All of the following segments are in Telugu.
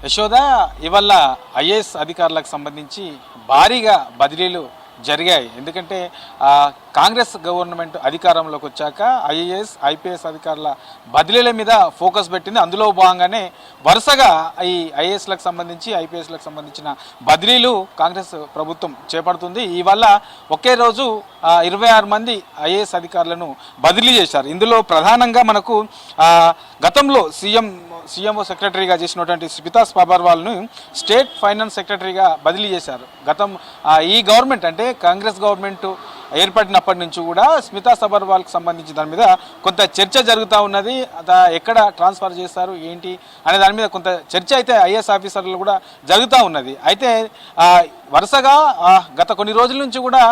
యశోద ఇవాళ ఐఏఎస్ అధికారులకు సంబంధించి భారీగా బదిలీలు జరిగాయి. ఎందుకంటే కాంగ్రెస్ గవర్నమెంట్ అధికారంలోకి వచ్చాక ఐఏఎస్ ఐపీఎస్ అధికారుల బదిలీల మీద ఫోకస్ పెట్టింది. అందులో భాగంగానే వరుసగా ఈ ఐఏఎస్లకు సంబంధించి ఐపీఎస్లకు సంబంధించిన బదిలీలు కాంగ్రెస్ ప్రభుత్వం చేపడుతుంది. ఇవాళ ఒకే రోజు 26 మంది ఐఏఎస్ అధికారులను బదిలీ చేశారు. ఇందులో ప్రధానంగా మనకు గతంలో సీఎంఓ సెక్రటరీగా చేసినటువంటి స్మితా సబర్వాల్ను స్టేట్ ఫైనాన్స్ సెక్రటరీగా బదిలీ చేశారు. ఈ గవర్నమెంట్ అంటే కాంగ్రెస్ గవర్నమెంట్ ఏర్పడినప్పటి నుంచి కూడా స్మితా సబర్వాల్కి సంబంధించి దాని మీద కొంత చర్చ జరుగుతూ ఉన్నది. ఎక్కడ ట్రాన్స్ఫర్ చేస్తారు ఏంటి అనే దాని మీద కొంత చర్చ అయితే ఐఏఎస్ ఆఫీసర్లు కూడా జరుగుతూ ఉన్నది. అయితే వరుసగా గత కొన్ని రోజుల నుంచి కూడా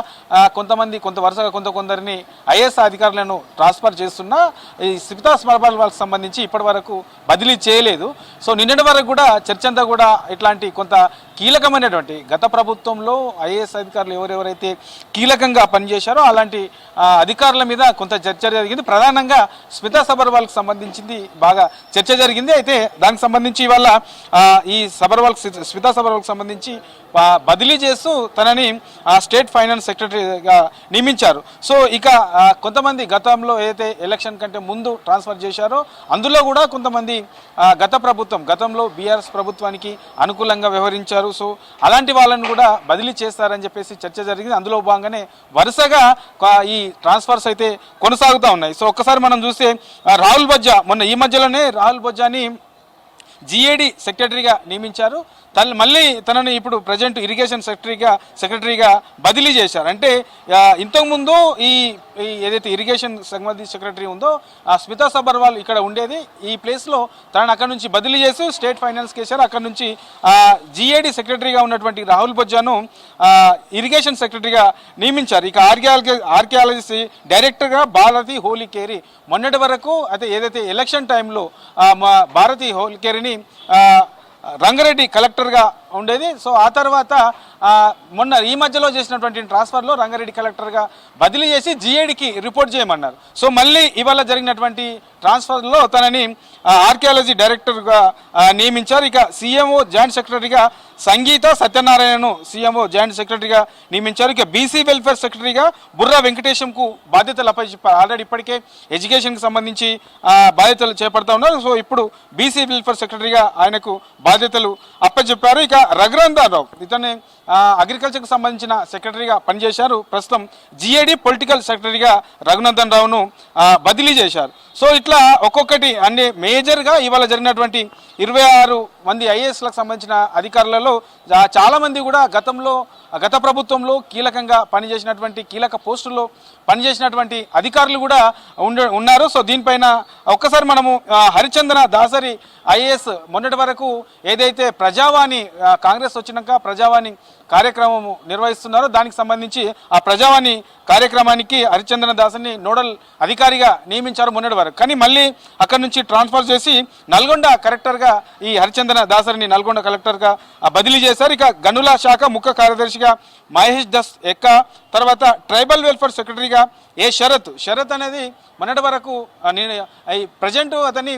కొందరిని ఐఏఎస్ అధికారులను ట్రాన్స్ఫర్ చేస్తున్నా ఈ స్మితా సబర్వాల్కి సంబంధించి ఇప్పటి వరకు బదిలీ చేయలేదు. సో నిన్నటి వరకు కూడా చర్చ అంతా కూడా ఇట్లాంటి కొంత కీలకమైనటువంటి గత ప్రభుత్వంలో ఐఏఎస్ అధికారులు ఎవరెవరైతే కీలకంగా పనిచేశారో అలాంటి అధికారుల మీద కొంత చర్చ జరిగింది. ప్రధానంగా స్మితా సబర్వాల్కి సంబంధించింది బాగా చర్చ జరిగింది. అయితే దానికి సంబంధించి ఇవాళ ఈ స్మితా సబర్వాల్కి సంబంధించి బదిలీ చేస్తూ తనని స్టేట్ ఫైనాన్స్ సెక్రటరీగా నియమించారు. సో ఇక కొంతమంది గతంలో ఏదైతే ఎలక్షన్ కంటే ముందు ట్రాన్స్ఫర్ చేశారో అందులో కూడా కొంతమంది గతంలో బీఆర్ఎస్ ప్రభుత్వానికి అనుకూలంగా వ్యవహరించారు. సో అలాంటి వాళ్ళని కూడా బదిలీ చేస్తారని చెప్పేసి చర్చ జరిగింది. అందులో భాగంగానే వరుసగా ఈ ట్రాన్స్ఫర్స్ అయితే కొనసాగుతూ ఉన్నాయి. సో ఒక్కసారి మనం చూస్తే రాహుల్ బొజ్జా మొన్న ఈ మధ్యలోనే రాహుల్ బొజ్జాని జీఏడీ సెక్రటరీగా నియమించారు. మళ్ళీ తనని ఇప్పుడు ప్రజెంట్ ఇరిగేషన్ సెక్రటరీగా బదిలీ చేశారు. అంటే ఇంతకుముందు ఈ ఏదైతే ఇరిగేషన్ సంబంధించి సెక్రటరీ ఉందో స్మితా సబర్వాల్ ఇక్కడ ఉండేది. ఈ ప్లేస్లో తనని అక్కడ నుంచి బదిలీ చేసి స్టేట్ ఫైనాన్స్ చేశారు. అక్కడ నుంచి జీఏడీ సెక్రటరీగా ఉన్నటువంటి రాహుల్ బొజ్జాను ఇరిగేషన్ సెక్రటరీగా నియమించారు. ఇక ఆర్కియాలజీ డైరెక్టర్గా భారతి హోలీకేరి మొన్నటి వరకు అయితే ఏదైతే ఎలక్షన్ టైంలో భారతి హోలీకేరిని రంగారెడ్డి కలెక్టర్గా ఉండేది. సో ఆ తర్వాత మొన్న ఈ మధ్యలో చేసినటువంటి ట్రాన్స్ఫర్లో రంగారెడ్డి కలెక్టర్గా బదిలీ చేసి జీఏడీకి రిపోర్ట్ చేయమన్నారు. సో మళ్ళీ ఇవాళ జరిగినటువంటి ట్రాన్స్ఫర్లో తనని ఆర్కియాలజీ డైరెక్టర్గా నియమించారు. ఇక సీఎంఓ జాయింట్ సెక్రటరీగా సంగీత సత్యనారాయణను సీఎంఓ జాయింట్ సెక్రటరీగా నియమించారు. ఇక బీసీ వెల్ఫేర్ సెక్రటరీగా బుర్రా వెంకటేశంకు బాధ్యతలు అప్పచెప్పారు. ఆల్రెడీ ఇప్పటికే ఎడ్యుకేషన్కి సంబంధించి బాధ్యతలు చేపడతా ఉన్నారు. సో ఇప్పుడు బీసీ వెల్ఫేర్ సెక్రటరీగా ఆయనకు బాధ్యతలు అప్పచెప్పారు. ఇక రఘునందన్ రావు ఇతన్ని అగ్రికల్చర్కి సంబంధించిన సెక్రటరీగా పనిచేశారు. ప్రస్తుతం జీఏడీ పొలిటికల్ సెక్రటరీగా రఘునందన్ రావును బదిలీ చేశారు. సో ఇట్లా ఒక్కొక్కటి అన్ని మేజర్గా ఇవాళ జరిగినటువంటి 26 మంది ఐఏఎస్లకు సంబంధించిన అధికారులలో చాలామంది కూడా గత ప్రభుత్వంలో కీలకంగా పనిచేసినటువంటి కీలక పోస్టుల్లో పనిచేసినటువంటి అధికారులు కూడా ఉన్నారు. సో దీనిపైన ఒక్కసారి మనము హరిచందన దాసరి ఐఏఎస్ మొన్నటి వరకు ఏదైతే ప్రజావాణి కాంగ్రెస్ వచ్చినాక ప్రజావాణి కార్యక్రమం నిర్వహిస్తున్నారో దానికి సంబంధించి ఆ ప్రజావాణి కార్యక్రమానికి హరిచందన దాసరిని నోడల్ అధికారిగా నియమించారు మొన్నటి వరకు. కానీ మళ్ళీ అక్కడి నుంచి ట్రాన్స్ఫర్ చేసి నల్గొండ కలెక్టర్గా ఈ హరిచందన దాసరిని నల్గొండ కలెక్టర్గా బదిలీ చేశారు. ఇక గనుల శాఖ ముఖ్య కార్యదర్శిగా మహేష్ దస్ ఎక్క, తర్వాత ట్రైబల్ వెల్ఫేర్ సెక్రటరీగా శరత్ అనేది మొన్నటి వరకు ప్రజెంట్ అతన్ని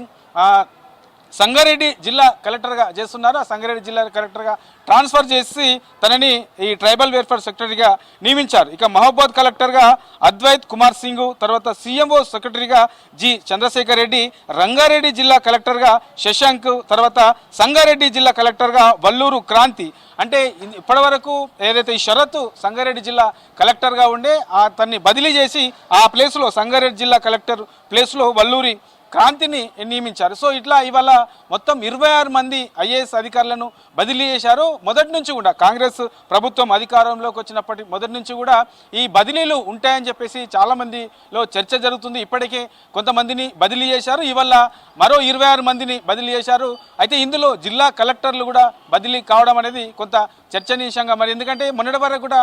సంగారెడ్డి జిల్లా కలెక్టర్గా చేస్తున్నారు. ఆ సంగారెడ్డి జిల్లా కలెక్టర్గా ట్రాన్స్ఫర్ చేసి తనని ఈ ట్రైబల్ వెల్ఫేర్ సెక్రటరీగా నియమించారు. ఇక మహబూబాద్ కలెక్టర్గా అద్వైత్ కుమార్ సింగ్, తర్వాత సీఎంఓ సెక్రటరీగా జి చంద్రశేఖర్ రెడ్డి, రంగారెడ్డి జిల్లా కలెక్టర్గా శశాంక్, తర్వాత సంగారెడ్డి జిల్లా కలెక్టర్గా వల్లూరు క్రాంతి. అంటే ఇప్పటి వరకు ఏదైతే ఈ శరత్ సంగారెడ్డి జిల్లా కలెక్టర్గా ఉండే తన్ని బదిలీ చేసి ఆ ప్లేస్లో సంగారెడ్డి జిల్లా కలెక్టర్ ప్లేస్లో వల్లూరి క్రాంతిని నియమించారు. సో ఇట్లా ఇవాళ మొత్తం 26 మంది ఐఏఎస్ అధికారులను బదిలీ చేశారు. మొదటి నుంచి కూడా కాంగ్రెస్ ప్రభుత్వం అధికారంలోకి వచ్చినప్పటి మొదటి నుంచి కూడా ఈ బదిలీలు ఉంటాయని చెప్పేసి చాలామందిలో చర్చ జరుగుతుంది. ఇప్పటికే కొంతమందిని బదిలీ చేశారు. ఇవాళ మరో 26 మందిని బదిలీ చేశారు. అయితే ఇందులో జిల్లా కలెక్టర్లు కూడా బదిలీ కావడం అనేది కొంత చర్చనీయాంశంగా మరి ఎందుకంటే మొన్నటి వరకు కూడా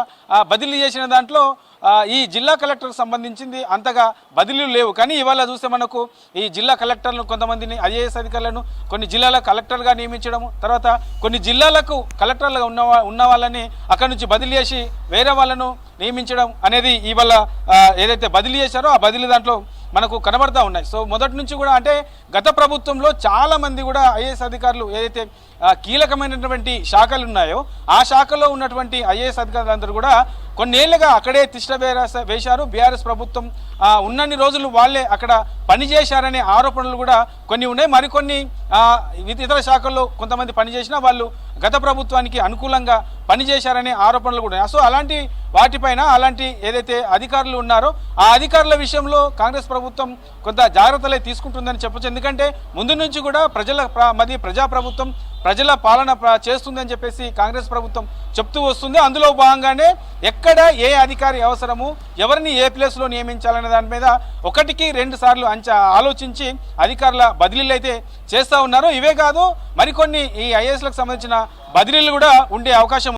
బదిలీ చేసిన దాంట్లో ఈ జిల్లా కలెక్టర్కి సంబంధించింది అంతగా బదిలీలు లేవు. కానీ ఇవాళ చూస్తే మనకు ఈ జిల్లా కలెక్టర్లను కొంతమందిని ఐఏఎస్ అధికారులను కొన్ని జిల్లాలకు కలెక్టర్గా నియమించడము, తర్వాత కొన్ని జిల్లాలకు కలెక్టర్లుగా ఉన్న వాళ్ళని అక్కడి నుంచి బదిలీ చేసి వేరే వాళ్ళను నియమించడం అనేది ఇవాళ ఏదైతే బదిలీ చేశారో ఆ బదిలీ దాంట్లో మనకు కనబడతా ఉన్నాయి. సో మొదటి నుంచి కూడా అంటే గత ప్రభుత్వంలో చాలా మంది కూడా ఐఏఎస్ అధికారులు ఏదైతే కీలకమైనటువంటి శాఖలు ఉన్నాయో ఆ శాఖలో ఉన్నటువంటి ఐఏఎస్ అధికారులందరూ కూడా కొన్నేళ్లుగా అక్కడే తిష్ట వేశారు. బీఆర్ఎస్ ప్రభుత్వం ఉన్నన్ని రోజులు వాళ్ళే అక్కడ పనిచేశారనే ఆరోపణలు కూడా కొన్ని ఉన్నాయి. మరికొన్ని ఇతర శాఖల్లో కొంతమంది పనిచేసినా వాళ్ళు గత ప్రభుత్వానికి అనుకూలంగా పనిచేశారనే ఆరోపణలు కూడా. సో అలాంటి వాటిపైన అలాంటి ఏదైతే అధికారులు ఉన్నారో ఆ అధికారుల విషయంలో కాంగ్రెస్ ప్రభుత్వం కొంత జాగ్రత్తలే తీసుకుంటుందని చెప్పొచ్చు. ఎందుకంటే ముందు నుంచి కూడా ప్రజాప్రభుత్వం ప్రజల పాలన చేస్తుందని చెప్పేసి కాంగ్రెస్ ప్రభుత్వం చెప్తూ వస్తుంది. అందులో భాగంగానే ఎక్కడ ఏ అధికారి అవసరము, ఎవరిని ఏ ప్లేస్లో నియమించాలనే దాని మీద 1-2 సార్లు ఆలోచించి అధికారుల బదిలీలు అయితే చేస్తూ ఉన్నారు. ఇవే కాదు మరికొన్ని ఈ ఐఏఎస్లకు సంబంధించిన బదిలీలు కూడా ఉండే అవకాశం